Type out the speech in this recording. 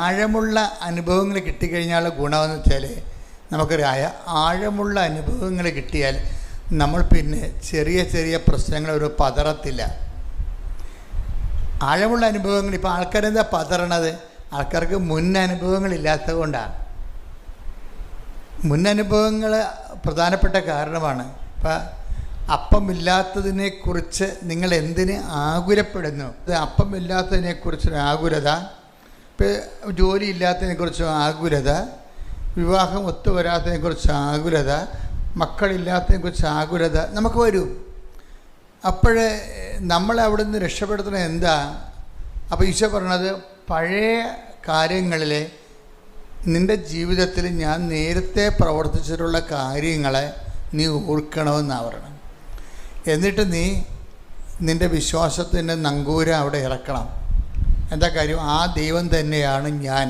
ആഴമുള്ള അനുഭവങ്ങൾ കിട്ടിക്കഴിഞ്ഞാൽ ഗുണമെന്ന് വെച്ചാൽ നമുക്കറിയാം, ആഴമുള്ള അനുഭവങ്ങൾ കിട്ടിയാൽ നമ്മൾ പിന്നെ ചെറിയ ചെറിയ പ്രശ്നങ്ങൾ ഒരു പതറത്തില്ല. ആഴമുള്ള അനുഭവങ്ങൾ, ഇപ്പോൾ ആൾക്കാരെന്താ പതറണത്? ആൾക്കാർക്ക് മുൻ അനുഭവങ്ങളില്ലാത്തത് കൊണ്ടാണ്. മുൻ അനുഭവങ്ങൾ പ്രധാനപ്പെട്ട കാരണമാണ്. ഇപ്പം അപ്പമില്ലാത്തതിനെക്കുറിച്ച് നിങ്ങൾ എന്തിന് ആകുലപ്പെടുന്നു? അപ്പമില്ലാത്തതിനെക്കുറിച്ചൊരു ആകുലത, ഇപ്പോൾ ജോലി ഇല്ലാത്തതിനെക്കുറിച്ച് ആകുലത, വിവാഹം ഒത്തുവരാത്തതിനെക്കുറിച്ച് ആകുലത, മക്കളില്ലാത്തതിനെക്കുറിച്ച് ആകുലത നമുക്ക് വരും. അപ്പോഴേ നമ്മളെ അവിടെ നിന്ന് രക്ഷപ്പെടുത്തണത് എന്താ? അപ്പോൾ ഈശോ പറഞ്ഞത്, പഴയ കാര്യങ്ങളിലെ നിൻ്റെ ജീവിതത്തിൽ ഞാൻ നേരത്തെ പ്രവർത്തിച്ചിട്ടുള്ള കാര്യങ്ങളെ നീ ഓർക്കണമെന്നാണ് പറയണം. എന്നിട്ട് നീ നിൻ്റെ വിശ്വാസത്തിൻ്റെ നങ്കൂരം അവിടെ ഇറക്കണം. എന്താ കാര്യം? ആ ദൈവം തന്നെയാണ് ഞാൻ.